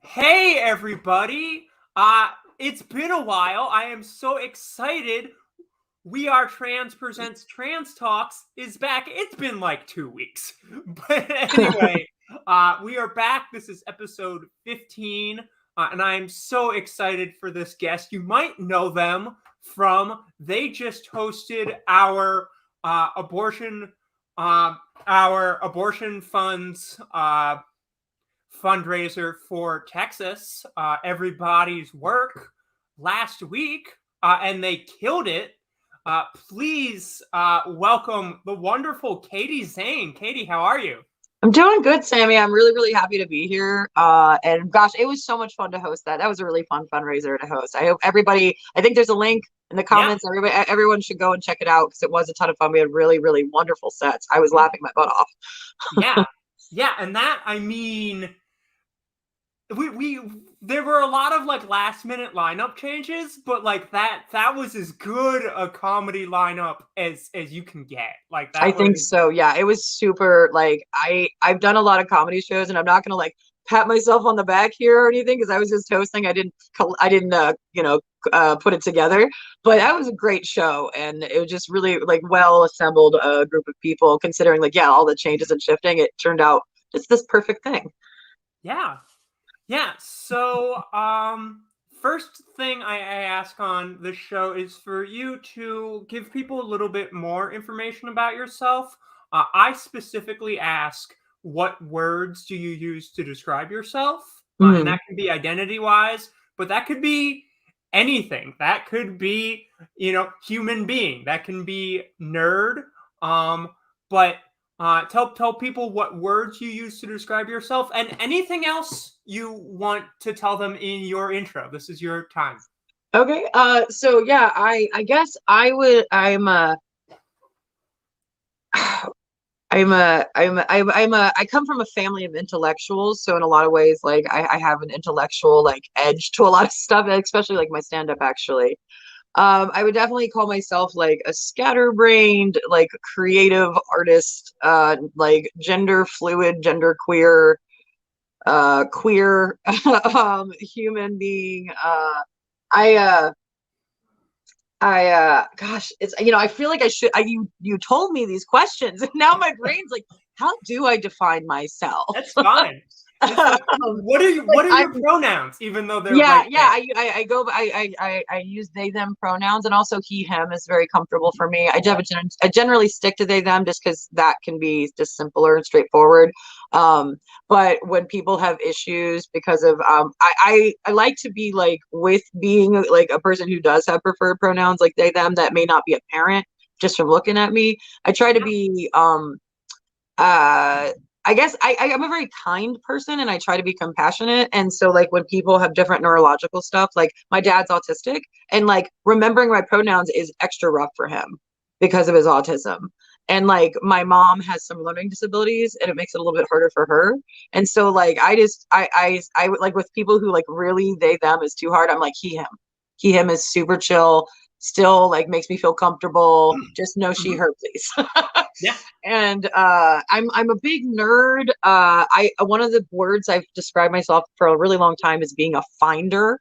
Hey everybody! It's been a while. I am so excited. We Are Trans Presents Trans Talks is back. It's been like 2 weeks. But anyway, we are back. This is episode 15. And I am so excited for this guest. You might know them from they just hosted abortion our abortion funds fundraiser for Texas, Everybody's Work, last week, and they killed it. Please welcome the wonderful Katie Zane. Katie, how are you? I'm doing good, Sammy. I'm really, really happy to be here. And gosh, it was so much fun to host that. That was a really fun fundraiser to host. I hope everybody, I think there's a link in the Yeah, comments. Everyone should go and check it out because it was a ton of fun. We had really, really wonderful sets. I was laughing my butt off. yeah, yeah. And that, I mean, we there were a lot of like last minute lineup changes, but like that was as good a comedy lineup as you can get. Like I that think was so. Yeah, it was super like I've done a lot of comedy shows and I'm not gonna like pat myself on the back here or anything because I was just hosting. I didn't put it together, but that was a great show and it was just really like well assembled group of people considering like yeah all the changes and shifting. It turned out just this perfect thing. yeah. Yeah, so first thing I ask on this show is for you to give people a little bit more information about yourself. I specifically ask, what words do you use to describe yourself? And Mhm. that can be identity wise, but that could be anything. That could be, human being. That can be nerd. But tell people what words you use to describe yourself and anything else you want to tell them in your intro. This is your time. Okay. So yeah, I guess I come from a family of intellectuals, so in a lot of ways, like I have an intellectual like edge to a lot of stuff, especially like my stand-up actually. I would definitely call myself like a scatterbrained, like creative artist, like gender fluid, gender queer, queer human being. I gosh, it's I feel like you told me these questions and now my brain's like, how do I define myself? That's fine. That's fine. Like What are your I'm pronouns, even though they're yeah, right yeah. there? I use they them pronouns, and also he him is very comfortable for me. I generally stick to they them just because that can be just simpler and straightforward. Um, but when people have issues because of I like to be like with being like a person who does have preferred pronouns like they them that may not be apparent just from looking at me. I try to be uh I guess I'm a very kind person and I try to be compassionate. And so like when people have different neurological stuff, like my dad's autistic and like remembering my pronouns is extra rough for him because of his autism. And like my mom has some learning disabilities and it makes it a little bit harder for her. And so like I like with people who like really they them is too hard, I'm like he him. He him is super chill, still like makes me feel comfortable. Just know she Mhm. her please. Yeah. And I'm a big nerd. I one of the words I've described myself for a really long time is being a finder.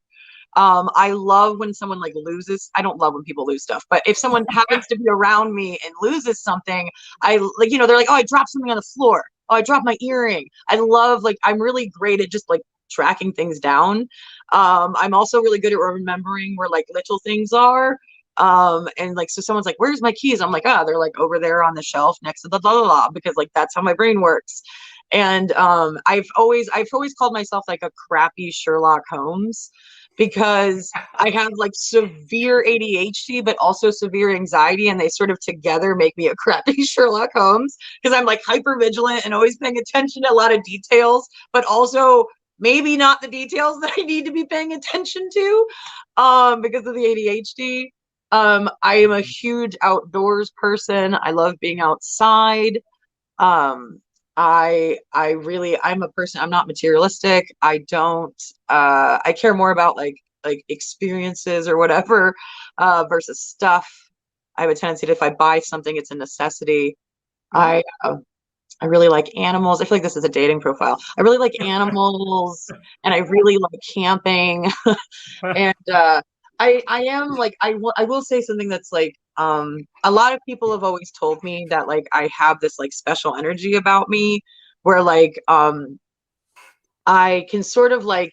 I love when someone like loses. I don't love when people lose stuff, but if someone happens to be around me and loses something, I like they're like, oh, I dropped something on the floor. Oh, I dropped my earring. I love like I'm really great at just like tracking things down. I'm also really good at remembering where like little things are. And like so someone's like, where's my keys? I'm like, they're like over there on the shelf next to the blah blah blah because like that's how my brain works. And I've always called myself like a crappy Sherlock Holmes because I have like severe ADHD, but also severe anxiety, and they sort of together make me a crappy Sherlock Holmes because I'm like hyper vigilant and always paying attention to a lot of details, but also maybe not the details that I need to be paying attention to because of the ADHD. I am a huge outdoors person. I love being outside. Um, I'm a person, I'm not materialistic. I care more about like experiences or whatever versus stuff. I have a tendency to if I buy something, it's a necessity. Mhm. I I really like animals. I feel like this is a dating profile. I really like animals and I really like camping. And I am like I will say something that's like a lot of people have always told me that like I have this like special energy about me where like I can sort of like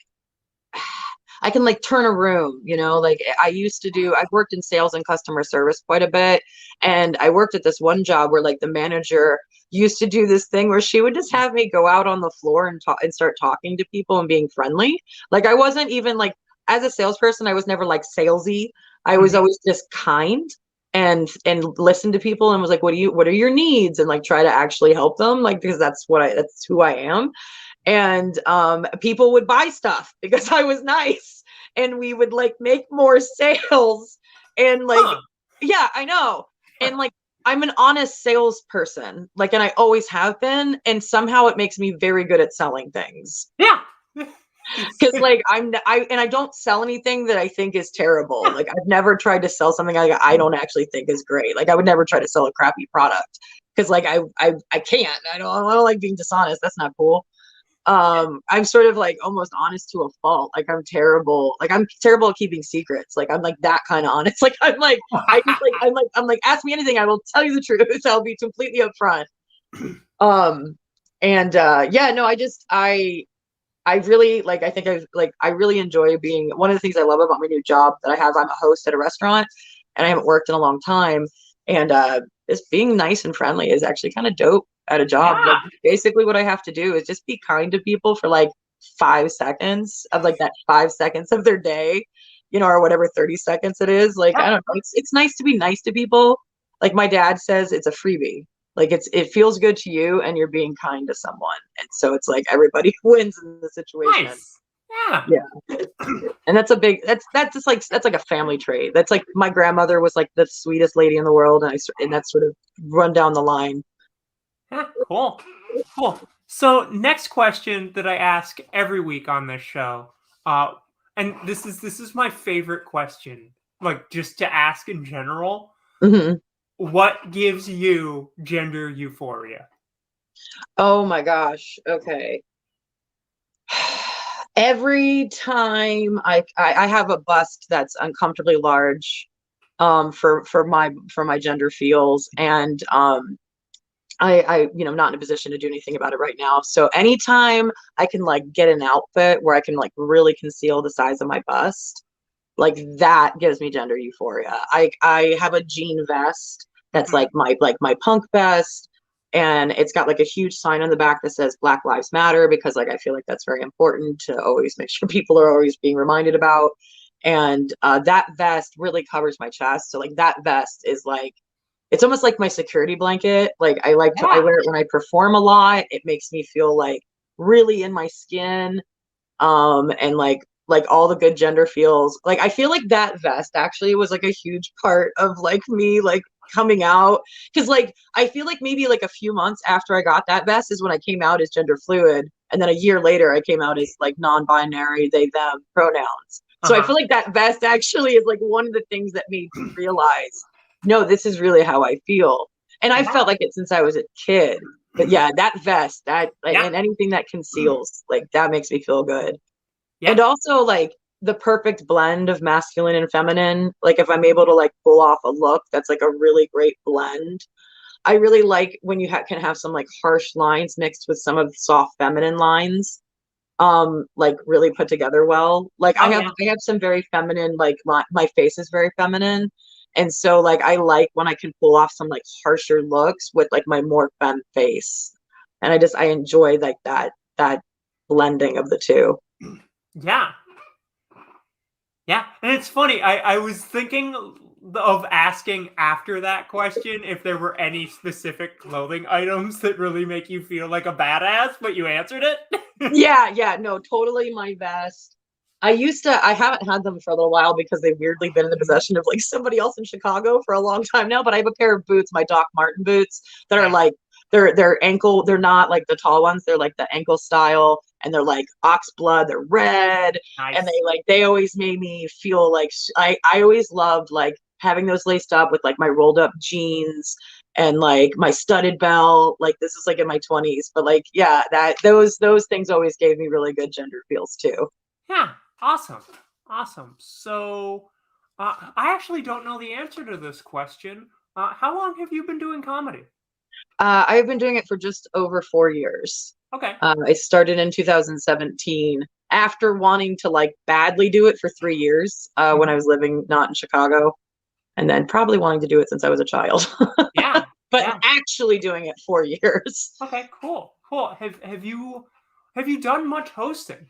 I can like turn a room, you know, like I've worked in sales and customer service quite a bit. And I worked at this one job where like the manager used to do this thing where she would just have me go out on the floor and talk and start talking to people and being friendly. Like I wasn't even like, as a salesperson, I was never like salesy. I was Mhm. always just kind and listen to people and was like, what are your needs? And like try to actually help them. Like, because that's who I am. And people would buy stuff because I was nice, and we would like make more sales. And like, Huh. yeah, I know. And like, I'm an honest salesperson, like, and I always have been, and somehow it makes me very good at selling things. Yeah. Because like I don't sell anything that I think is terrible. Like I've never tried to sell something I don't actually think is great. Like I would never try to sell a crappy product because like I can't. I don't like being dishonest. That's not cool. I'm sort of like almost honest to a fault. Like I'm terrible at keeping secrets. Like I'm like that kind of honest. Like I'm like I just like I'm like ask me anything, I will tell you the truth. I'll be completely upfront. um and yeah, no, I really like I think I really enjoy being one of the things I love about my new job that I have. I'm a host at a restaurant and I haven't worked in a long time. And just being nice and friendly is actually kind of dope at a job. Like Yeah. basically what I have to do is just be kind to people for like 5 seconds of like that 5 seconds of their day, you know, or whatever 30 seconds it is. Like I don't know. It's nice to be nice to people. Like my dad says it's a freebie. Like it feels good to you and you're being kind to someone. And so it's like everybody wins in the situation. Nice. Yeah. Yeah. And that's just like that's like a family trait. That's like my grandmother was like the sweetest lady in the world, and that's sort of run down the line. Yeah. Cool. Cool. So next question that I ask every week on this show, uh, and this is my favorite question, like just to ask in general. Hmm. What gives you gender euphoria? Oh my gosh. Okay. Every time I have a bust that's uncomfortably large for my gender feels, and I you know, not in a position to do anything about it right now. So anytime I can like get an outfit where I can like really conceal the size of my bust, like that gives me gender euphoria. I have a jean vest that's Mhm. like my punk vest, and it's got like a huge sign on the back that says Black Lives Matter, because like I feel like that's very important to always make sure people are always being reminded about. And that vest really covers my chest. So like that vest is like it's almost like my security blanket. Like I Yeah. wear it when I perform a lot. It makes me feel like really in my skin. And like all the good gender feels. Like I feel like that vest actually was like a huge part of like me like coming out, because like I feel like maybe like a few months after I got that vest is when I came out as gender fluid, and then a year later I came out as like non-binary, they them pronouns. So I Uh-huh. feel like that vest actually is like one of the things that made me realize, no, this is really how I feel. And I Yeah. felt like it since I was a kid. But yeah, that vest, that like, Yeah. and anything that conceals, like that makes me feel good. Yeah. And also like the perfect blend of masculine and feminine. Like if I'm able to like pull off a look that's like a really great blend. I really like when you can have some like harsh lines mixed with some of the soft feminine lines. Like really put together well. Like Oh yeah. I have some very feminine, like my face is very feminine. And so like I like when I can pull off some like harsher looks with like my more femme face. And I enjoy like that blending of the two. Yeah. Yeah, and it's funny. I was thinking of asking after that question if there were any specific clothing items that really make you feel like a badass, but you answered it. Yeah, no, totally my vest. I haven't had them for a little while because they've weirdly been in the possession of like somebody else in Chicago for a long time now, but I have a pair of boots, my Doc Martin boots, that are Nice, like they're ankle, they're not like the tall ones, they're like the ankle style, and they're like ox blood, they're red, and nice. they always made me feel like I always loved like having those laced up with like my rolled up jeans and like my studded belt. Like this is like in my 20s, but like yeah, that those things always gave me really good gender feels too. Yeah, awesome. Awesome. So, I actually don't know the answer to this question. How long have you been doing comedy? I've been doing it for just over 4 years. Okay. I started in 2017 after wanting to like badly do it for 3 years when I Mhm. was living not in Chicago, and then probably wanting to do it since I was a child, Yeah. but Yeah. actually doing it 4 years. Okay. Cool. Cool. Have you done much hosting?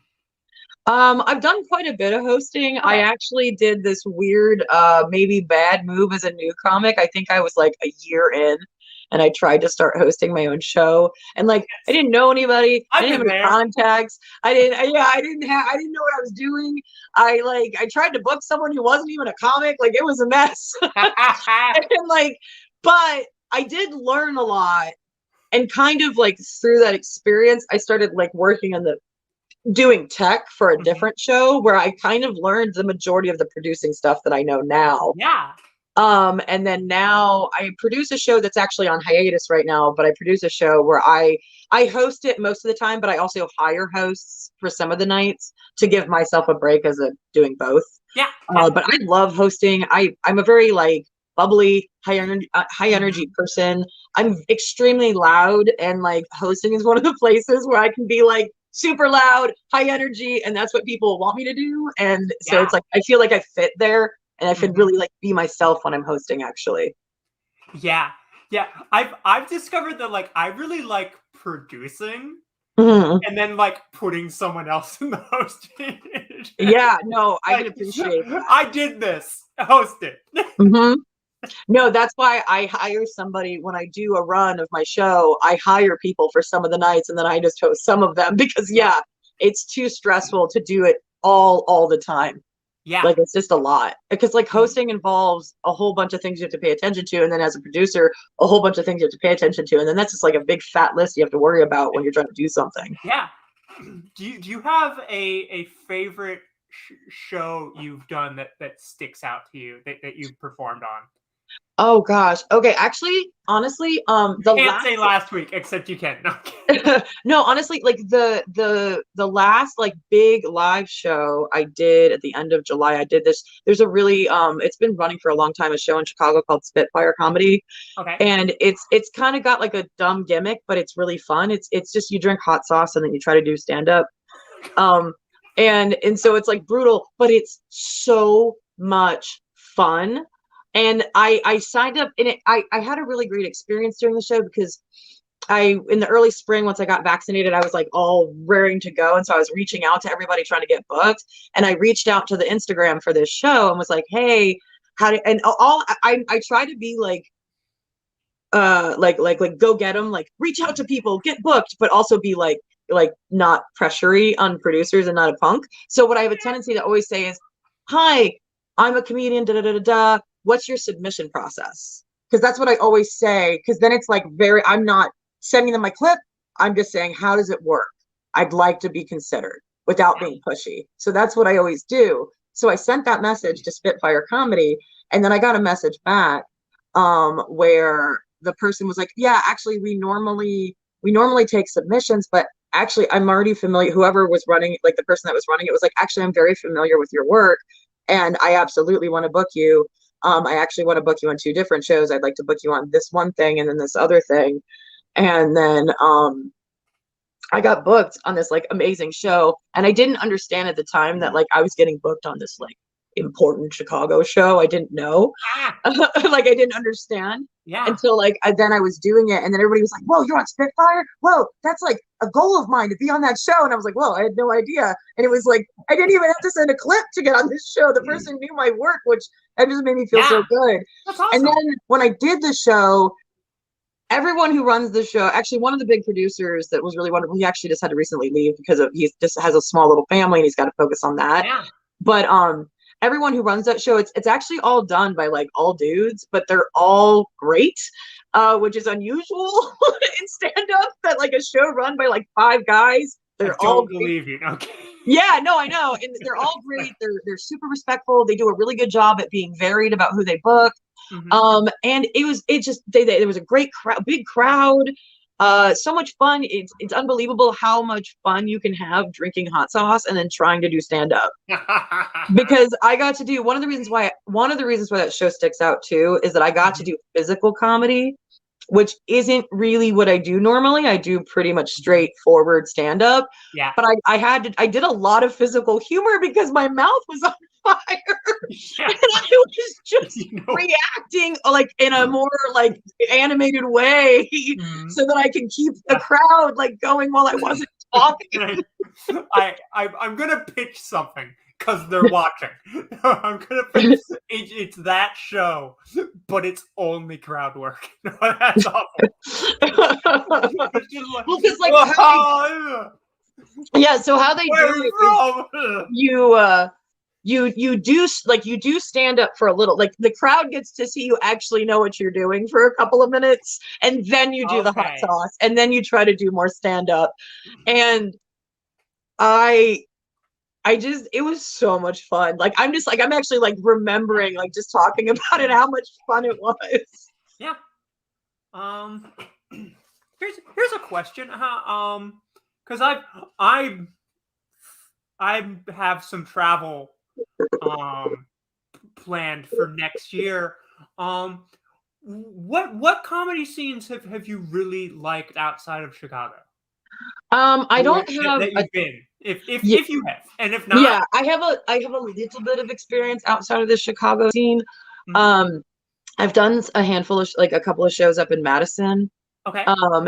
I've done quite a bit of hosting. I Okay. actually did this weird, maybe bad move as a new comic. I think I was like a year in and I tried to start hosting my own show. And like, I Yes. didn't know anybody. I I've didn't have been any there. contacts. Yeah, I didn't know what I was doing. I tried to book someone who wasn't even a comic. Like, it was a mess. And like, but I did learn a lot. And kind of like through that experience, I started like working on the doing tech for a Mhm. different show where I kind of learned the majority of the producing stuff that I know now. Yeah. And then now I produce a show that's actually on hiatus right now, but I produce a show where I host it most of the time, but I also hire hosts for some of the nights to give myself a break as a doing both. Yeah. Yeah. But I love hosting. I'm a very like bubbly, high energy Mhm. person. I'm extremely loud, and like hosting is one of the places where I can be like super loud, high energy, and that's what people want me to do. And so Yeah. it's like I feel like I fit there, and I can Mhm. really like be myself when I'm hosting. Actually, Yeah. Yeah. I've discovered that like I really like producing Mhm. and then like putting someone else in the hosting. Yeah, no, I can Like appreciate I did this. Host it. that. No, that's why I hire somebody when I do a run of my show. I hire people for some of the nights and then I just host some of them because Yeah. yeah, it's too stressful to do it all the time. Yeah. Like it's just a lot. Because like Mhm. hosting involves a whole bunch of things you have to pay attention to, and then as a producer, a whole bunch of things you have to pay attention to, and then that's just like a big fat list you have to worry about when you're trying to do something. Yeah. Do you have a favorite show you've done that sticks out to you that you've performed on? Oh gosh. Okay, actually, honestly, You the can't last say last week, except you can. No. no, honestly, like the last like big live show I did at the end of July, I did this. There's a really it's been running for a long time, a show in Chicago called Spitfire Comedy. Okay. And it's kind of got like a dumb gimmick, but it's really fun. It's just you drink hot sauce and then you try to do stand up. Um and so it's like brutal, but it's so much fun. And I signed up and I had a really great experience during the show because in the early spring, once I got vaccinated, I was like all raring to go. And so I was reaching out to everybody trying to get booked. And I reached out to the Instagram for this show and was like, hey, and all I try to be like go get them, like reach out to people, get booked, but also be like not pressury on producers and not a punk. So what I have a tendency to always say is, hi, I'm a comedian, da da da da da. What's your submission process? Because that's what I always say. Because then it's like I'm not sending them my clip. I'm just saying, how does it work? I'd like to be considered without Yeah. being pushy. So that's what I always do. So I sent that message to Spitfire Comedy, and then I got a message back where the person was like, yeah, actually we normally take submissions, but actually I'm already familiar. Whoever was running, like the person that was running it was like, actually I'm very familiar with your work and I absolutely want to book you. I actually want to book you on two different shows. I'd like to book you on this one thing and then this other thing. And then I got booked on this like amazing show, and I didn't understand at the time that like I was getting booked on this like important Chicago show. I didn't know. Ah. Like I didn't understand Yeah. until like then I was doing it, and then everybody was like, "Whoa, you're on Spitfire? Whoa, that's like a goal of mine to be on that show." And I was like, "Well, I had no idea." And it was like I didn't even have to send a clip to get on this show. The person knew my work, which that just made me feel Yeah. so good. That's And awesome. then when I did the show, everyone who runs the show, actually one of the big producers that was really wonderful, he actually just had to recently leave because he just has a small little family and he's got to focus on that. Yeah. But everyone who runs that show, it's actually all done by like all dudes, but they're all great, which is unusual in stand-up, that like a show run by like five guys, I they're all don't great. believe you. Okay. Yeah, no, I know. And they're all great. They're super respectful. They do a really good job at being varied about who they book. Mhm. And there was a great crowd, big crowd, so much fun. It's unbelievable how much fun you can have drinking hot sauce and then trying to do stand up. Because I got to do one of the reasons why that show sticks out too is that I got to do physical comedy, which isn't really what I do normally. I do pretty much straightforward stand up. Yeah. But I did a lot of physical humor because my mouth was on fire. Yeah. And I was just reacting like in a more like animated way so that I can keep the crowd like going while I wasn't talking. I'm gonna pitch something because they're watching. I'm gonna pitch it's that show, but it's only crowd work. That's awful. It's just like, Well, because like so how they do it is you do stand up for a little, like the crowd gets to see you actually know what you're doing for a couple of minutes, and then you do the hot sauce, and then you try to do more stand up. And I just, it was so much fun. Like, I'm actually like remembering, like just talking about it, how much fun it was. Yeah. Here's a question. Because I have some travel planned for next year. What comedy scenes have you really liked outside of Chicago? I don't have that you've been. If you have, and if not, yeah, I have a little bit of experience outside of the Chicago scene. I've done a handful of like a couple of shows up in Madison. Okay.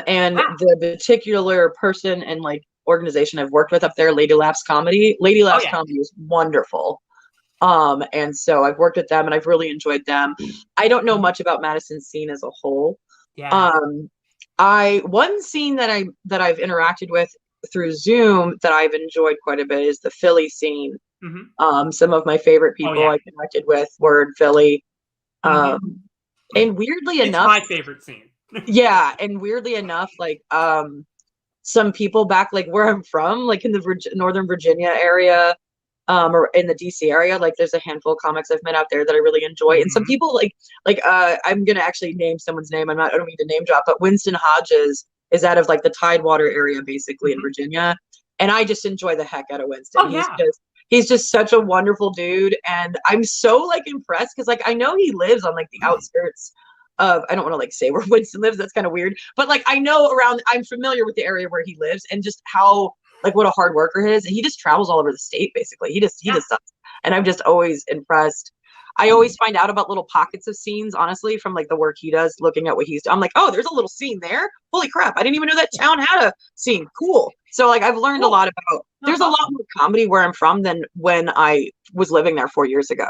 And the particular person and like organization I've worked with up there, Lady Laughs Comedy. Lady Laughs Comedy is wonderful. And so I've worked with them and I've really enjoyed them. I don't know much about Madison's scene as a whole. Yeah. One scene that I've interacted with through Zoom that I've enjoyed quite a bit is the Philly scene. Some of my favorite people I connected with were in Philly. And weirdly enough, my favorite scene. Yeah, and weirdly enough, like some people back like where I'm from, like in the Northern Virginia area, or in the DC area, like there's a handful of comics I've met out there that I really enjoy. And some people I'm gonna actually name someone's name. I don't mean to name drop, but Winston Hodges is out of like the Tidewater area, basically in Virginia. And I just enjoy the heck out of Winston. He's just such a wonderful dude. And I'm so like impressed because like I know he lives on like the outskirts of, I don't want to like say where Winston lives, that's kind of weird, but like I know I'm familiar with the area where he lives and just how like what a hard worker he is. And he just travels all over the state basically. He just does. And I'm just always impressed. I always find out about little pockets of scenes, honestly, from like the work he does, looking at what he's done. I'm like, oh, there's a little scene there. Holy crap. I didn't even know that town had a scene. Cool. So like I've learned a lot about, there's a lot more comedy where I'm from than when I was living there 4 years ago.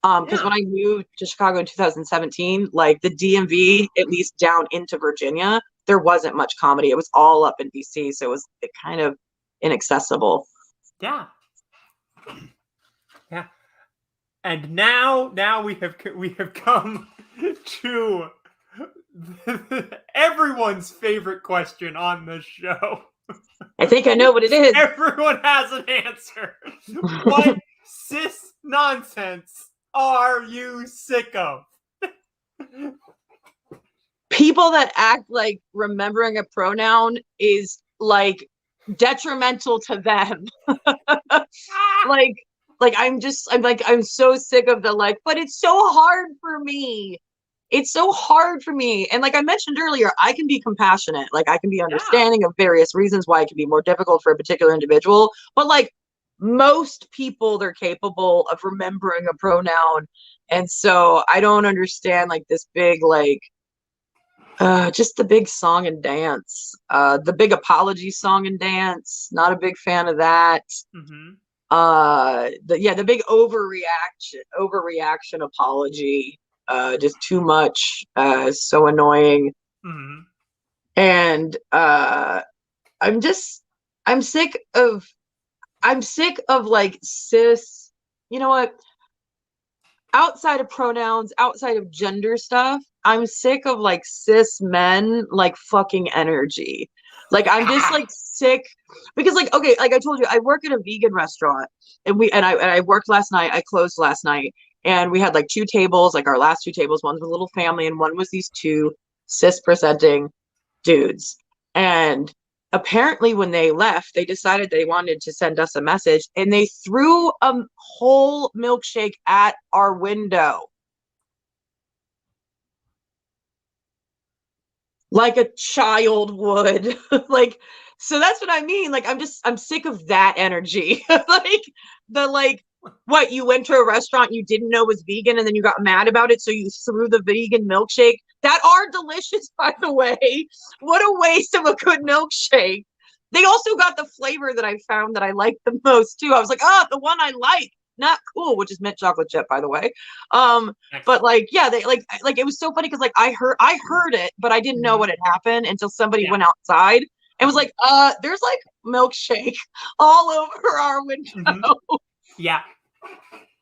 Because when I moved to Chicago in 2017, like the DMV, at least down into Virginia, there wasn't much comedy. It was all up in DC, so it was kind of inaccessible. Yeah. Yeah. And now we have come to everyone's favorite question on this show. I think I know what it is. Everyone has an answer. What cis nonsense are you sick of? People that act like remembering a pronoun is like detrimental to them. I'm so sick of the like, but it's so hard for me. It's so hard for me. And like I mentioned earlier, I can be compassionate. Like I can be understanding of various reasons why it can be more difficult for a particular individual. But like most people, they're capable of remembering a pronoun. And so I don't understand like this big, like, just the big song and dance, the big apology song and dance. Not a big fan of that. The big overreaction apology. Just too much, so annoying. And I'm sick of like cis, you know what? Outside of pronouns, outside of gender stuff, I'm sick of like cis men like fucking energy. Like I'm just like sick because like, okay, like I told you, I work at a vegan restaurant and I worked last night, I closed last night, And we had like two tables, like our last two tables. One was a little family, and one was these two cis presenting dudes. And apparently, when they left, they decided they wanted to send us a message, and they threw a whole milkshake at our window. Like a child would. Like, so that's what I mean. Like, I'm sick of that energy. Like, what, you went to a restaurant you didn't know was vegan and then you got mad about it, so you threw the vegan milkshake that are delicious, by the way. What a waste of a good milkshake. They also got the flavor that I found that I like the most too. I was like, oh, the one I like, not cool, which is mint chocolate chip, by the way. But like, yeah, they like it was so funny because like I heard it, but I didn't know what had happened until somebody went outside and was like, there's like milkshake all over our window. Yeah.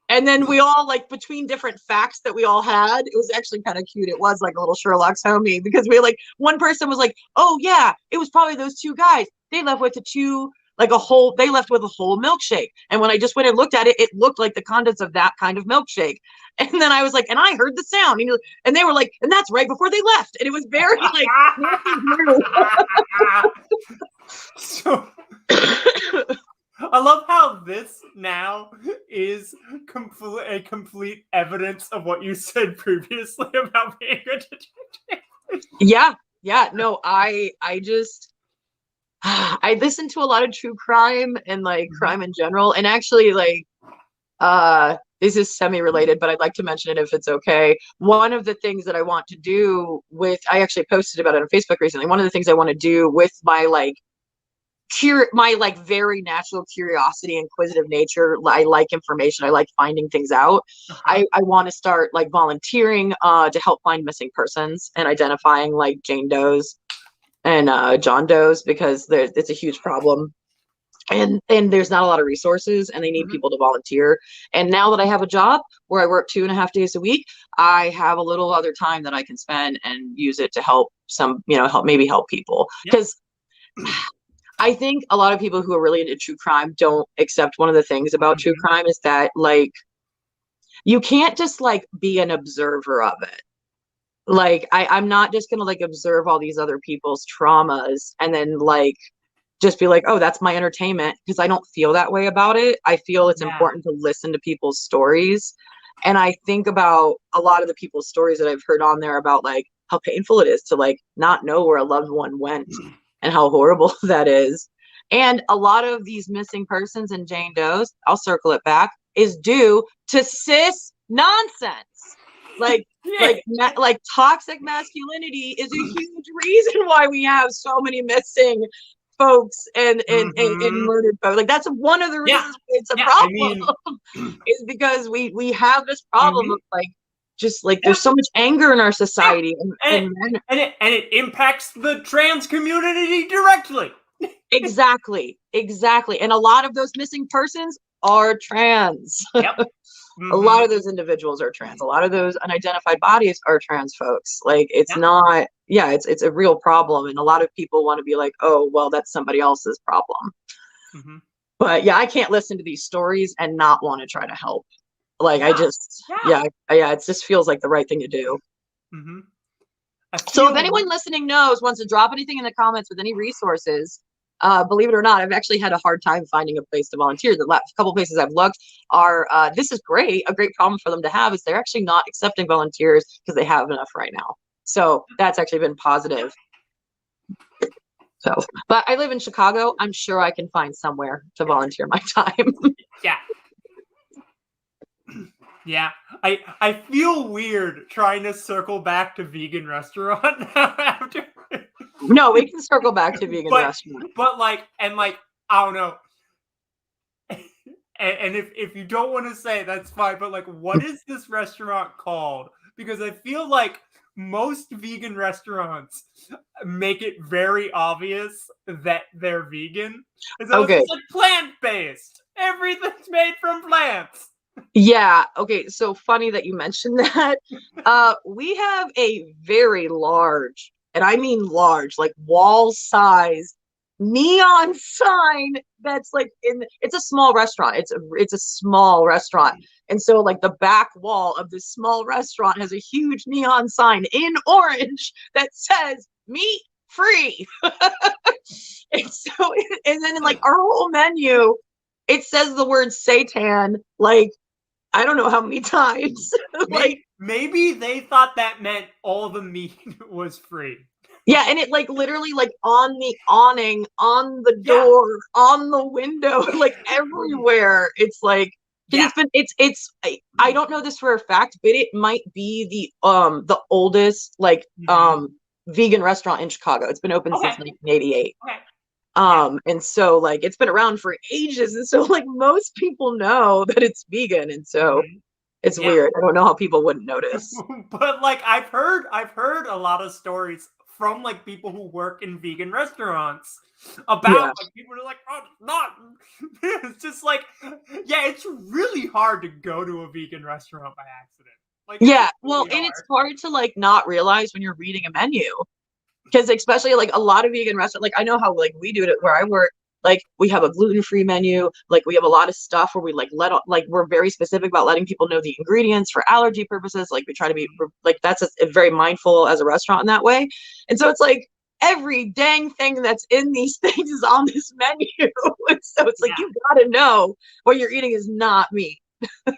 And then we all, like, between different facts that we all had, it was actually kind of cute. It was like a little Sherlock's homie, because we like, one person was like, oh yeah, it was probably those two guys. They left with they left with a whole milkshake. And when I just went and looked at it, it looked like the contents of that kind of milkshake. And then I was like, and I heard the sound. And they were like, and that's right before they left. And it was very like, so I love how this now is a complete evidence of what you said previously about being a detective. Yeah. No, I listen to a lot of true crime and like crime in general. And actually, like, this is semi-related, but I'd like to mention it if it's okay. One of the things that I want to do I actually posted about it on Facebook recently. One of the things I want to do with my very natural curiosity, inquisitive nature. I like information. I like finding things out. I want to start like volunteering to help find missing persons and identifying like Jane Does and John Does, because it's a huge problem. And there's not a lot of resources, and they need people to volunteer. And now that I have a job where I work 2.5 days a week, I have a little other time that I can spend and use it to help help people. Because I think a lot of people who are really into true crime don't accept one of the things about true crime is that, like, you can't just like be an observer of it. Like, I'm not just gonna like observe all these other people's traumas and then like just be like, oh, that's my entertainment, because I don't feel that way about it. I feel it's important to listen to people's stories. And I think about a lot of the people's stories that I've heard on there about like how painful it is to like not know where a loved one went and how horrible that is. And a lot of these missing persons and Jane Does, I'll circle it back, is due to cis nonsense. Like toxic masculinity is a huge reason why we have so many missing folks and murdered folks. Like, that's one of the reasons it's a problem. Is because we have this problem of like, just like there's so much anger in our society, and it impacts the trans community directly. Exactly. And a lot of those missing persons are trans. A lot of those individuals are trans. A lot of those unidentified bodies are trans folks. Like, it's not, it's a real problem. And a lot of people want to be like, oh, well, that's somebody else's problem. But yeah, I can't listen to these stories and not want to try to help. Like, I just, it just feels like the right thing to do. So if anyone listening wants to drop anything in the comments with any resources, believe it or not, I've actually had a hard time finding a place to volunteer. The last couple places I've looked are, this is great. A great problem for them to have is they're actually not accepting volunteers because they have enough right now. So that's actually been positive. So, but I live in Chicago. I'm sure I can find somewhere to volunteer my time. Yeah, I feel weird trying to circle back to vegan restaurant after. No, we can circle back to vegan restaurant. But I don't know. And if you don't want to say, that's fine. But like, what is this restaurant called? Because I feel like most vegan restaurants make it very obvious that they're vegan. So it's like plant-based. Everything's made from plants. Yeah. Okay. So funny that you mentioned that. We have a very large, and I mean large, like wall size neon sign that's like it's a small restaurant. It's a small restaurant And so like the back wall of this small restaurant has a huge neon sign in orange that says meat free. And so, and then in like our whole menu, it says the word seitan like I don't know how many times. Like maybe they thought that meant all the meat was free. yeah, and it like literally like on the awning, on the door, on the window, like everywhere. It's like because it's I don't know this for a fact, but it might be the oldest like vegan restaurant in Chicago. It's been open since 1988. Okay. And so like it's been around for ages, and so like most people know that it's vegan, and so it's weird. I don't know how people wouldn't notice. But like I've heard a lot of stories from like people who work in vegan restaurants about like people are like, oh, not. It's just like, it's really hard to go to a vegan restaurant by accident. Like, well, and it's hard to like not realize when you're reading a menu. Because especially like a lot of vegan restaurants, like I know how like we do it where I work, like we have a gluten-free menu, like we have a lot of stuff where we like we're very specific about letting people know the ingredients for allergy purposes. Like we try to be like that's very mindful as a restaurant in that way. And so it's like every dang thing that's in these things is on this menu. And so it's like you gotta know what you're eating is not meat.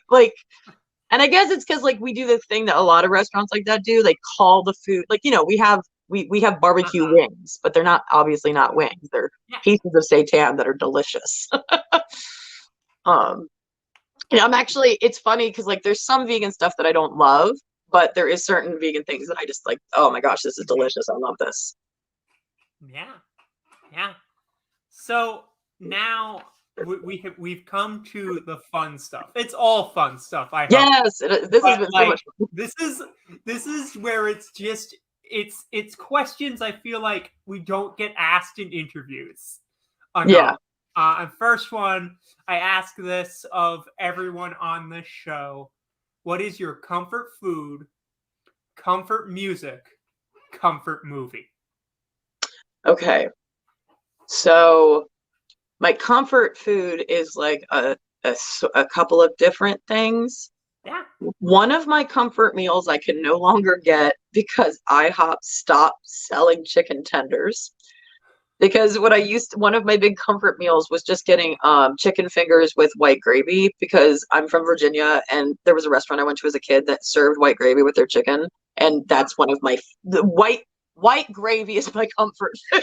Like, and I guess it's because like we do the thing that a lot of restaurants like that do. They call the food like, you know, we have barbecue wings, but they're not obviously not wings. They're pieces of seitan that are delicious. I'm actually, it's funny because like there's some vegan stuff that I don't love, but there is certain vegan things that I just like, oh my gosh, this is delicious. I love this. Yeah. So now we've come to the fun stuff. It's all fun stuff. I hope. Yes, this has been so much fun. This is where it's just it's questions I feel like we don't get asked in interviews. And first one, I ask this of everyone on this show. What is your comfort food, comfort music, comfort movie? Okay. So my comfort food is like a couple of different things. Yeah. One of my comfort meals I can no longer get because IHOP stopped selling chicken tenders. Because one of my big comfort meals was just getting chicken fingers with white gravy because I'm from Virginia and there was a restaurant I went to as a kid that served white gravy with their chicken. And that's one of the white gravy is my comfort food.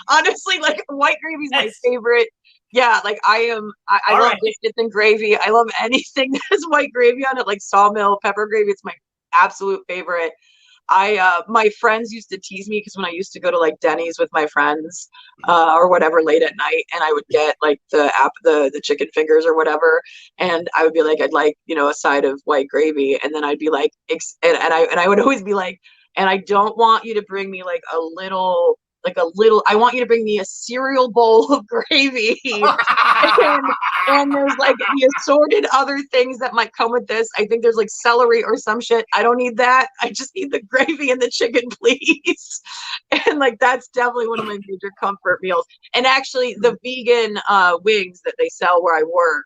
Honestly, like white gravy is my favorite. Yeah, like I love biscuits and gravy. I love anything that has white gravy on it, like sawmill pepper gravy. It's my absolute favorite. My friends used to tease me because when I used to go to like Denny's with my friends or whatever late at night, and I would get like the chicken fingers or whatever, and I would be like, I'd like, you know, a side of white gravy, and then I'd be like, and I would always be like, and I don't want you to bring me like a little, I want you to bring me a cereal bowl of gravy. And there's like the assorted other things that might come with this. I think there's like celery or some shit. I don't need that. I just need the gravy and the chicken, please. And like that's definitely one of my major comfort meals. And actually the vegan wings that they sell where I work,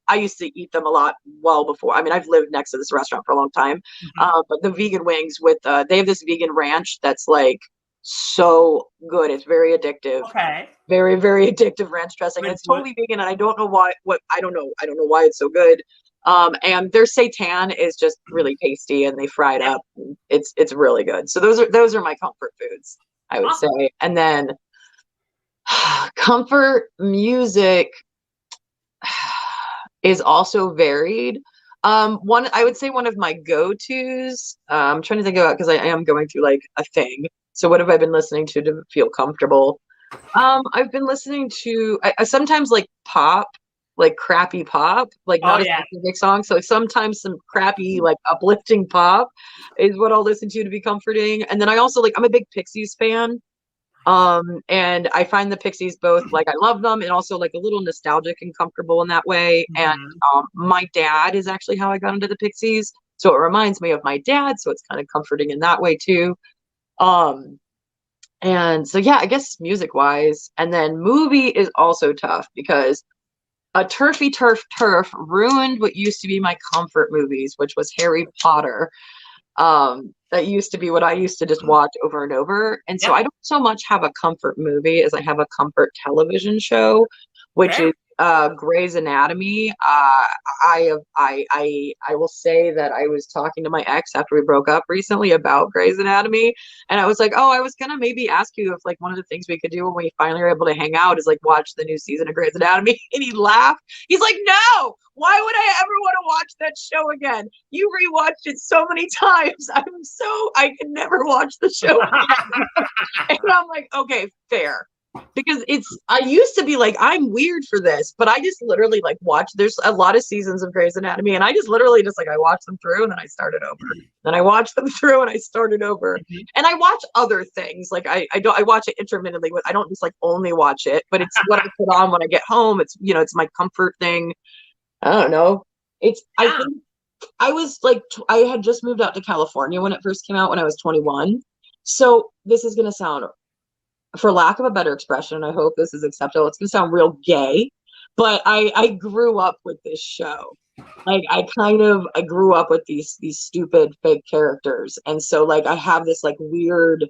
I used to eat them a lot well before. I mean, I've lived next to this restaurant for a long time. But the vegan wings with they have this vegan ranch that's like so good. It's very addictive. Okay. Very, very addictive ranch dressing. And it's totally vegan, and I don't know why. I don't know why it's so good. And their seitan is just really tasty, and they fry it up. It's really good. So those are my comfort foods, I would say. And then comfort music is also varied. I would say one of my go-tos. I'm trying to think about because I am going through like a thing. So what have I been listening to feel comfortable? I've been listening to I sometimes like pop, like crappy pop, like not a specific song. So sometimes some crappy, like uplifting pop is what I'll listen to be comforting. And then I also like I'm a big Pixies fan. And I find the Pixies both like I love them and also like a little nostalgic and comfortable in that way. And my dad is actually how I got into the Pixies. So it reminds me of my dad. So it's kind of comforting in that way too. And so, yeah, I guess music wise, and then movie is also tough because a turfy turf ruined what used to be my comfort movies, which was Harry Potter. That used to be what I used to just watch over and over. And so Yeah, I don't so much have a comfort movie as I have a comfort television show, which is fair. Grey's Anatomy. I will say that I was talking to my ex after we broke up recently about Grey's Anatomy, and I was like, oh, I was gonna maybe ask you if like one of the things we could do when we finally are able to hang out is like watch the new season of Grey's Anatomy. And he laughed. He's like, no, why would I ever want to watch that show again? You rewatched it so many times. I can never watch the show again. And I'm like, okay, fair. Because I used to be like, I'm weird for this, but I just literally like watch. There's a lot of seasons of Grey's Anatomy, and I just literally just like I watch them through and then I started over. Then I watch them through and I started over. Mhm. And I watch other things. Like I watch it intermittently. I don't just like only watch it, but it's what I put on when I get home. It's it's my comfort thing. I don't know. I Yeah. think I was like, I had just moved out to California when it first came out when I was 21. So this is going to sound, for lack of a better expression, I hope this is acceptable. It's going to sound real gay, but I grew up with this show. Like I grew up with these stupid fake characters. And so like I have this like weird,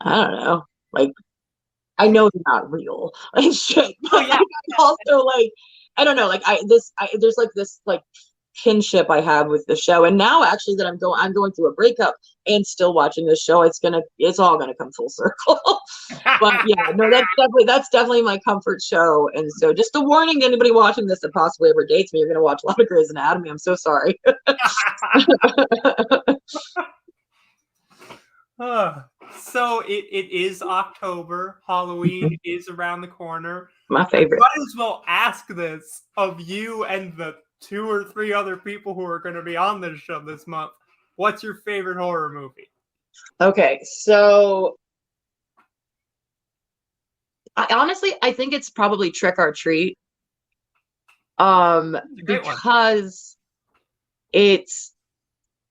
I don't know, like I know they're not real and shit, Oh but yeah. I also like I don't know, like there's like this like kinship I have with the show. And now actually that I'm going through a breakup and still watching this show, it's all gonna come full circle. But yeah, no, that's definitely my comfort show. And so just a warning to anybody watching this that possibly ever dates me, you're gonna watch a lot of Grey's Anatomy. I'm so sorry. So it is October. Halloween is around the corner. My I favorite. might as well ask this of you and the 2 or 3 other people who are going to be on this show this month. What's your favorite horror movie? Okay, so I think it's probably Trick or Treat. It's a great one. Because it's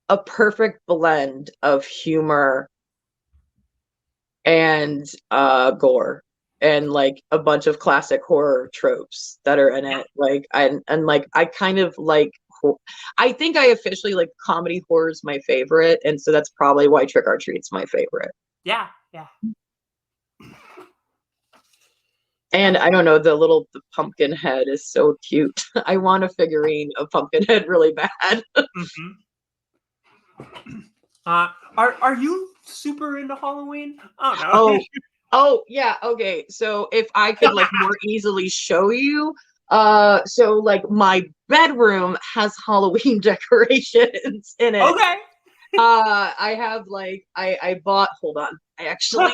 a perfect blend of humor and gore and like a bunch of classic horror tropes that are in it. Like and like I kind of like I think I officially like comedy horror is my favorite, and so that's probably why Trick or Treat's my favorite. Yeah, yeah. And I don't know, the pumpkin head is so cute. I want a figurine of Pumpkinhead really bad. Mhm. Are you super into Halloween? Oh no. Oh yeah, okay. So if I could like more easily show you, so like my bedroom has Halloween decorations in it. Okay. I have like I bought, hold on. I actually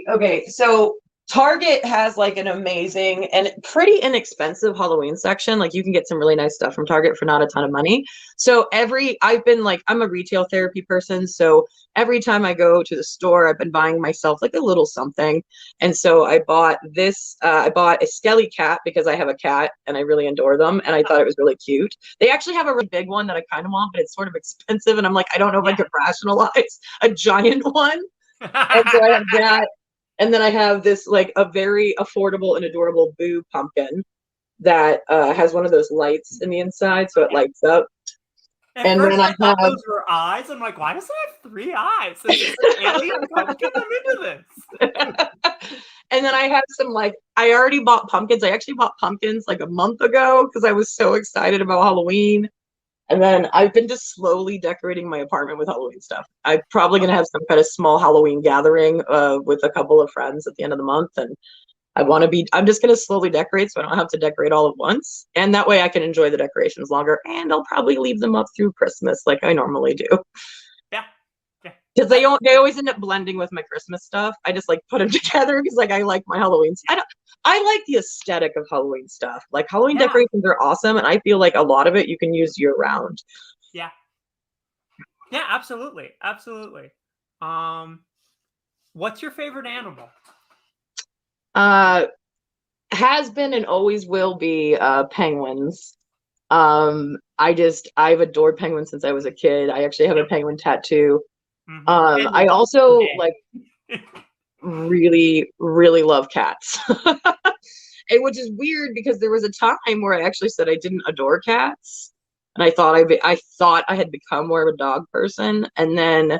okay, so Target has like an amazing and pretty inexpensive Halloween section. Like you can get some really nice stuff from Target for not a ton of money. So I've been like, I'm a retail therapy person. So every time I go to the store, I've been buying myself like a little something. And so I bought a Skelly cat because I have a cat and I really adore them. And I thought it was really cute. They actually have a really big one that I kind of want, but it's sort of expensive. And I'm like, I don't know if I could rationalize a giant one. And so I have that. And then I have this like a very affordable and adorable Boo pumpkin that has one of those lights in the inside, so it lights up. At And first, then I I thought have those were eyes. I'm like, why does it have 3 eyes? Is this an alien pumpkin? I'm into this. and then I have some like I already bought pumpkins. I actually bought pumpkins like a month ago because I was so excited about Halloween. And then I've been just slowly decorating my apartment with Halloween stuff. I'm probably gonna have some kind of small Halloween gathering with a couple of friends at the end of the month, and I'm just gonna slowly decorate so I don't have to decorate all at once, and that way I can enjoy the decorations longer. And I'll probably leave them up through Christmas like I normally do. Yeah. Yeah. Because they always end up blending with my Christmas stuff. I just like put them together because like I like my Halloween. I like the aesthetic of Halloween stuff. Like Halloween Yeah. decorations are awesome, and I feel like a lot of it you can use year round. Yeah. Yeah, absolutely. Absolutely. What's your favorite animal? Uh, has been and always will be penguins. I've adored penguins since I was a kid. I actually have a penguin tattoo. I also like really, really love cats. which is weird because there was a time where I actually said I didn't adore cats, and I thought I had become more of a dog person, and then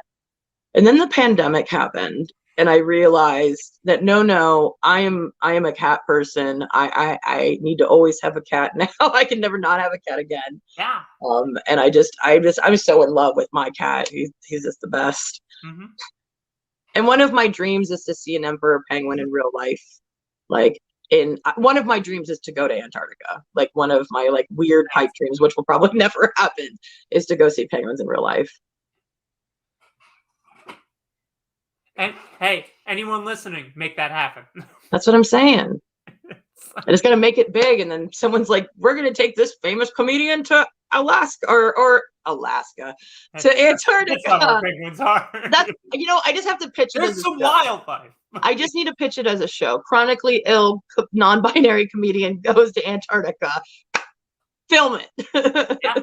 the pandemic happened, and I realized that no, I am a cat person. I need to always have a cat now. I can never not have a cat again. Yeah. And I'm so in love with my cat. He's just the best. Mm-hmm. And one of my dreams is to see an emperor penguin in real life. Like in one of my dreams is to go to Antarctica. Like one of my like weird pipe dreams, which will probably never happen, is to go see penguins in real life. And hey, anyone listening, make that happen. That's what I'm saying. I just gotta make it big, and then someone's like, "We're gonna take this famous comedian to Alaska or Alaska to Antarctica." That's not where penguins are. That's I just have to pitch it. There's some wildlife. I just need to pitch it as a show. Chronically ill non-binary comedian goes to Antarctica. Film it. Yeah.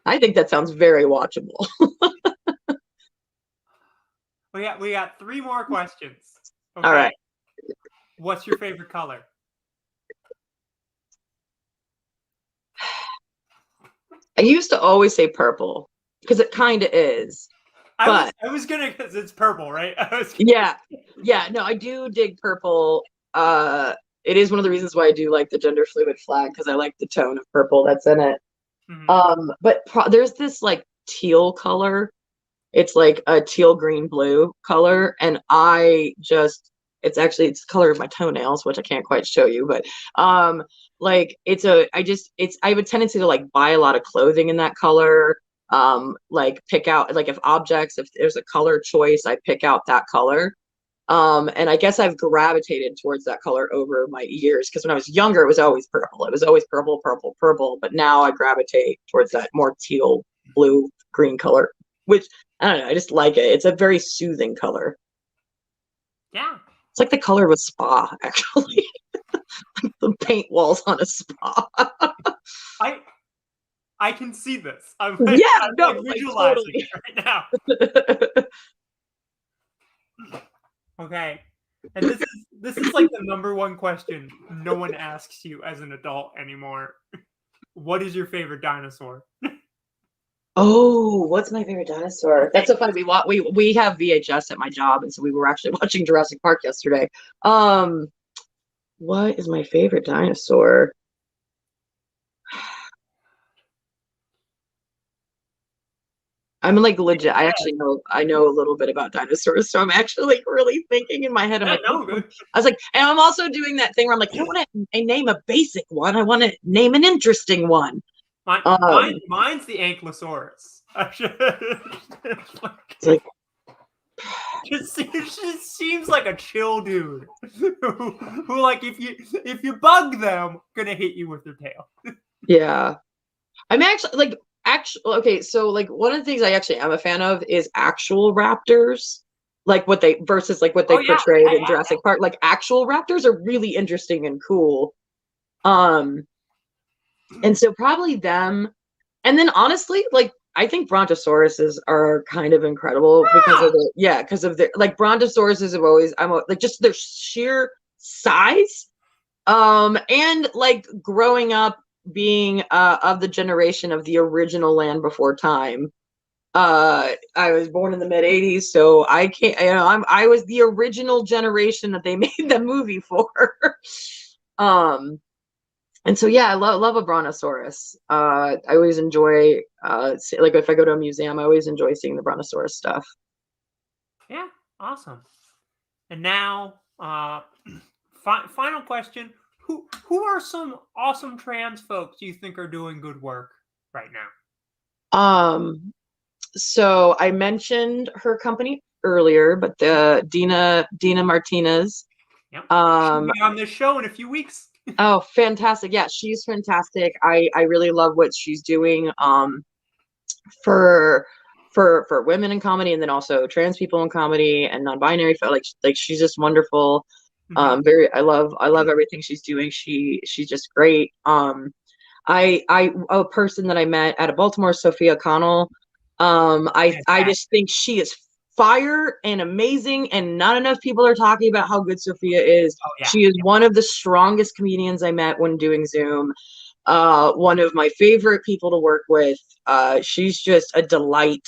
I think that sounds very watchable. We got 3 more questions. Okay. All right. What's your favorite color? I used to always say purple because it kind of is. I was gonna, because it's purple, right? Yeah. No, I do dig purple. It is one of the reasons why I do like the gender fluid flag, because I like the tone of purple that's in it. Mm-hmm. But there's this like teal color. It's like a teal green blue color, and it's the color of my toenails, which I can't quite show you, but like I have a tendency to like buy a lot of clothing in that color. Like pick out, like if there's a color choice, I pick out that color. And I guess I've gravitated towards that color over my years, because when I was younger, it was always purple. It was always purple, purple, purple. But now I gravitate towards that more teal, blue, green color, which I don't know. I just like it. It's a very soothing color. Yeah. It's like the color of a spa, actually. Like the paint walls on a spa. I can see this. I'm totally. visualizing it right now. Okay. And this is like the number one question no one asks you as an adult anymore. What is your favorite dinosaur? Oh, what's my favorite dinosaur? That's so funny. We have VHS at my job, and so we were actually watching Jurassic Park yesterday. What is my favorite dinosaur? I'm like legit. I know a little bit about dinosaurs, so I'm actually like really thinking in my head. I was like, and I'm also doing that thing where I'm like, I don't want to name a basic one. I want to name an interesting one. Mine's the Ankylosaurus. It's like, it seems like a chill dude who like if you bug them, gonna hit you with their tail. Yeah. I'm actually okay, so like one of the things I actually am a fan of is actual raptors, like what they portrayed in Jurassic Park. Like actual raptors are really interesting and cool. And so probably them, and then honestly, like I think brontosauruses are kind of incredible because of their like brontosauruses have always like just their sheer size, and like growing up being of the generation of the original Land Before Time. I was born in the mid 80s, so I can't, I was the original generation that they made the movie for. And so yeah, I love a brontosaurus. I always enjoy like if I go to a museum, I always enjoy seeing the brontosaurus stuff. Yeah, awesome. And now final question. Who are some awesome trans folks you think are doing good work right now? So I mentioned her company earlier, but the Dina Martinez. Yep. She'll be on this show in a few weeks. Oh, fantastic. Yeah, she's fantastic. I really love what she's doing for women in comedy, and then also trans people in comedy and non-binary. Like she's just wonderful. I love everything she's doing. She's just great. A person that I met at a Baltimore, Sophia Connell. I just think she is fire and amazing, and not enough people are talking about how good Sophia is. Oh yeah. She is one of the strongest comedians I met when doing Zoom. One of my favorite people to work with. She's just a delight.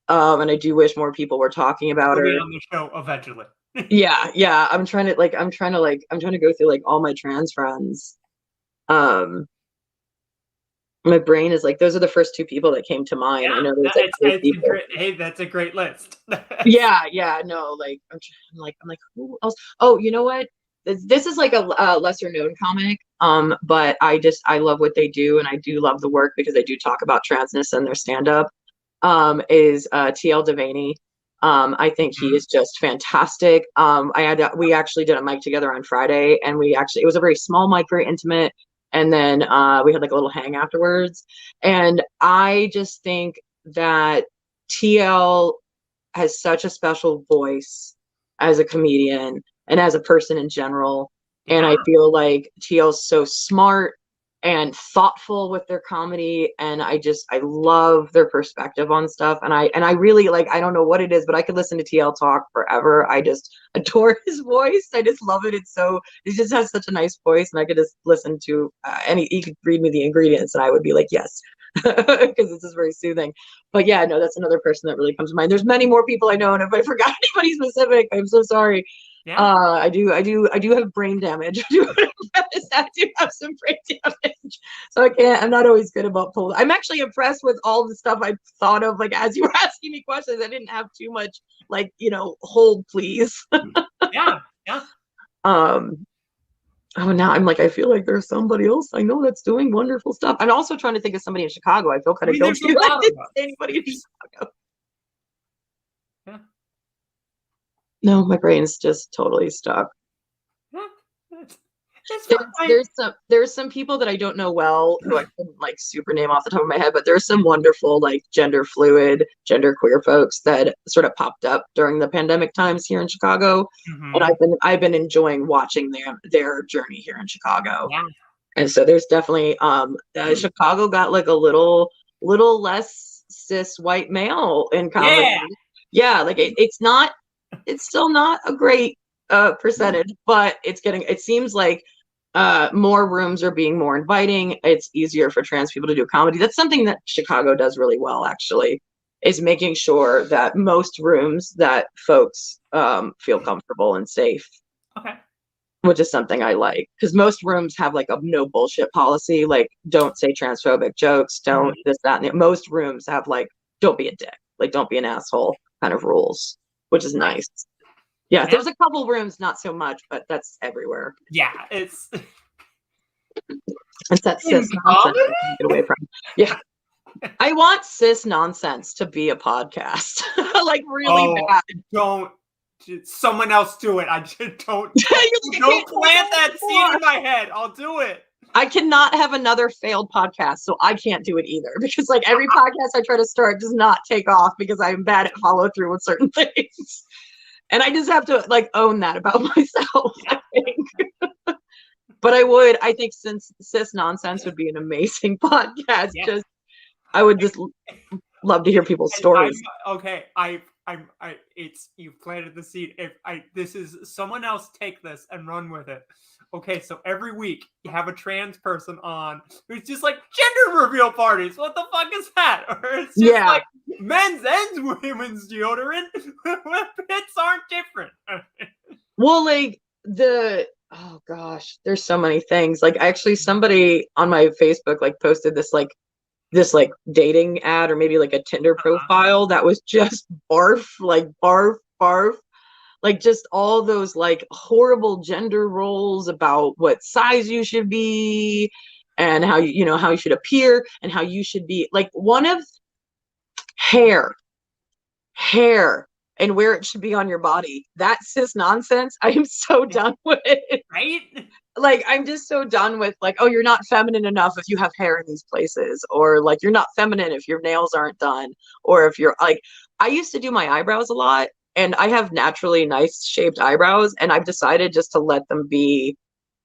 And I do wish more people were talking about She'll her. be on the show eventually. Yeah. I'm trying to go through like all my trans friends. My brain is like, those are the first two people that came to mind. I Yeah, know there's like other it's a people. great. Hey, that's a great list. Yeah, no, like I'm like, who else? Oh, you know what? This is like a lesser known comic, but I love what they do, and I do love the work because they do talk about transness in their stand up. Is TL Devaney. I think he Mhm. is just fantastic. We actually did a mic together on Friday, and it was a very small mic, very intimate, and then we had like a little hang afterwards. And I just think that TL has such a special voice as a comedian and as a person in general. And I Yeah. feel like TL's so smart and thoughtful with their comedy, and I love their perspective on stuff. And I really like, I don't know what it is, but I could listen to TL talk forever. I just adore his voice. I just love it. It just has such a nice voice, and I could just listen to any, he could read me the ingredients and I would be like, yes, because this is very soothing. But yeah, no, that's another person that really comes to mind. There's many more people I know, and if I forgot anybody specific, I'm so sorry. Yeah. I do have brain damage. I do have some brain damage, so I'm not always good about pulling. I'm actually impressed with all the stuff I thought of. Like as you were asking me questions, I didn't have too much like hold please. Yeah. Yeah. um. Oh, now I'm like, I feel like there's somebody else I know that's doing wonderful stuff. I'm also trying to think of somebody in Chicago. I feel kind I of mean, there's a guilty. I lot of didn't us. say anybody in Chicago. Yeah. No, my brain's just totally stuck. Yeah. It's fine. There's some people that I don't know well who I couldn't like super name off the top of my head, but there's some wonderful like gender fluid, gender queer folks that sort of popped up during the pandemic times here in Chicago. And Mhm. I've been enjoying watching their journey here in Chicago. Yeah. And so there's definitely Chicago got like a little less cis white male in comedy. Yeah. Yeah, like it's still not a great percentage, but it seems like more rooms are being more inviting. It's easier for trans people to do comedy. That's something that Chicago does really well, actually, is making sure that most rooms that folks feel comfortable and safe, Okay. which is something I like, because most rooms have like a no bullshit policy, like don't say transphobic jokes, don't Mhm. this, that, and most rooms have like don't be a dick, like don't be an asshole kind of rules, which is Nice. nice. Yeah, Yeah. there's a couple rooms not so much, but that's everywhere. Yeah. It's It's that in cis nonsense comedy. I can't get away from. Yeah, I want cis nonsense to be a podcast, like really Oh, bad. don't. Someone else do it. I just don't. You Don't can't plant that do it seed anymore. in my head. I'll do it. I cannot have another failed podcast, so I can't do it either. Because like every podcast I try to start does not take off because I'm bad at follow through with certain things, and I just have to like own that about myself. Yeah. I think. But I think since cis nonsense would be an amazing podcast. Yeah. I would just love to hear people's stories. Okay. It's you've planted the seed. If this is someone else, take this and run with it. Okay, so every week you have a trans person on who's just like gender reveal parties. What the fuck is that? Or it's just like men's and women's deodorant. Bits aren't different. Well, like oh gosh, there's so many things. Like actually somebody on my Facebook like posted this dating ad or maybe like a Tinder profile that was just barf, like barf, barf. Like just all those like horrible gender roles about what size you should be and how how you should appear and how you should be, like one of hair and where it should be on your body. That cis nonsense I am so done with. Right? Like I'm just so done with like, oh, you're not feminine enough if you have hair in these places, or like you're not feminine if your nails aren't done, or if you're like, I used to do my eyebrows a lot and I have naturally nice shaped eyebrows, and I've decided just to let them be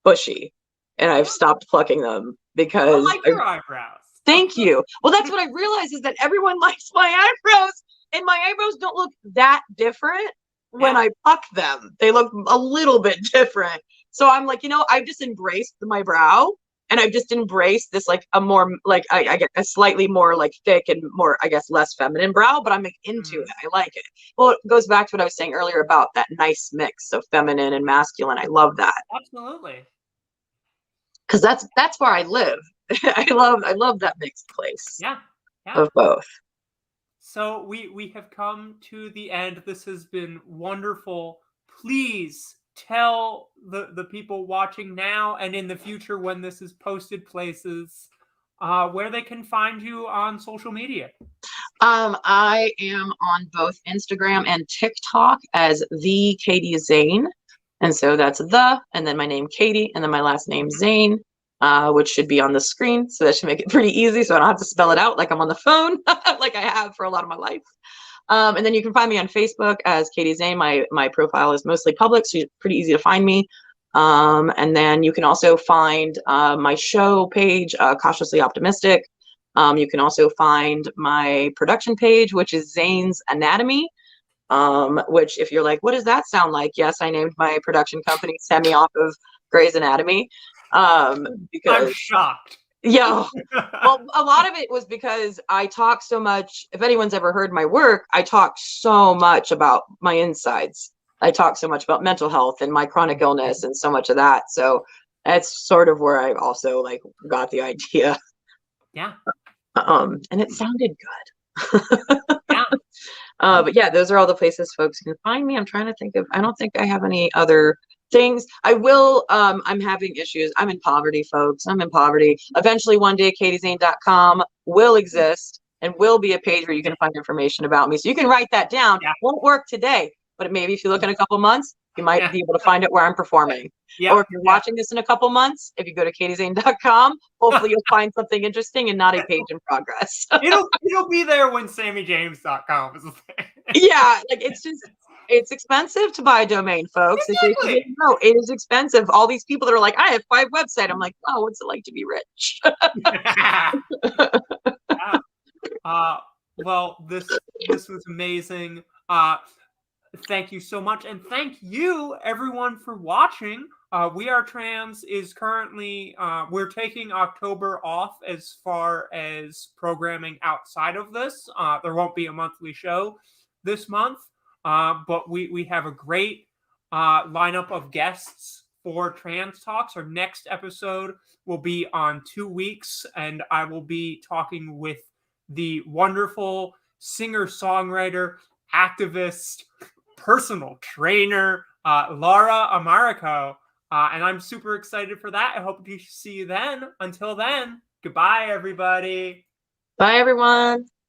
bushy, and I've stopped plucking them I because like your eyebrows. thank you. Well, that's what I realized, is that everyone likes my eyebrows, And my eyebrows don't look that different when Yeah. I pluck them. They look a little bit different. So I'm like, I've just embraced my brow, and I've just embraced this like a more like I get a slightly more like thick and more, I guess, less feminine brow, but I'm like, into it. I like it. Well, it goes back to what I was saying earlier about that nice mix of feminine and masculine. I love that. Absolutely. Because that's where I live. I love that mixed place Yeah. Yeah. of both. So we have come to the end. This has been wonderful. Please tell the people watching now and in the future when this is posted places where they can find you on social media. I am on both Instagram and TikTok as the Katie Zane. And so that's and then my name Katie, and then my last name Zane, which should be on the screen. So that should make it pretty easy. So I don't have to spell it out like I'm on the phone, like I have for a lot of my life. And then you can find me on Facebook as Katie Zane. My profile is mostly public, so it's pretty easy to find me. And then you can also find my show page, Cautiously Optimistic. You can also find my production page, which is Zane's Anatomy. Which, if you're like, what does that sound like? Yes, I named my production company semi off of Grey's Anatomy. I'm Because shocked. yeah, well, a lot of it was because I talk so much. If anyone's ever heard my work, I talk so much about my insides. I talk so much about mental health and my chronic illness and so much of that. So that's sort of where I also like got the idea. Yeah. And it sounded good. Yeah. But yeah, those are all the places folks can find me. I'm trying to think of, I don't think I have any other things. I will, I'm having issues. I'm in poverty, folks. I'm in poverty. Eventually one day, katiezane.com will exist and will be a page where you can find information about me. So you can write that down. Yeah. Won't work today, but maybe if you look in a couple months, you might be able to find it where I'm performing. Yeah. Or if you're watching this in a couple months, if you go to katiezane.com, hopefully you'll find something interesting and not a page in progress. It'll be there when SammyJames.com is a thing. Yeah, like it's expensive to buy a domain, folks. Exactly. No, it is expensive. All these people that are like, I have 5 websites. I'm like, oh, what's it like to be rich? Yeah. Well, this was amazing. Thank you so much, and thank you everyone for watching. We Are Trans is currently we're taking October off as far as programming outside of this. There won't be a monthly show this month, but we have a great lineup of guests for Trans Talks. Our next episode will be on 2 weeks, and I will be talking with the wonderful singer-songwriter, activist, personal trainer, Laura Amarico. And I'm super excited for that. I hope to see you then. Until then, goodbye, everybody. Bye, everyone.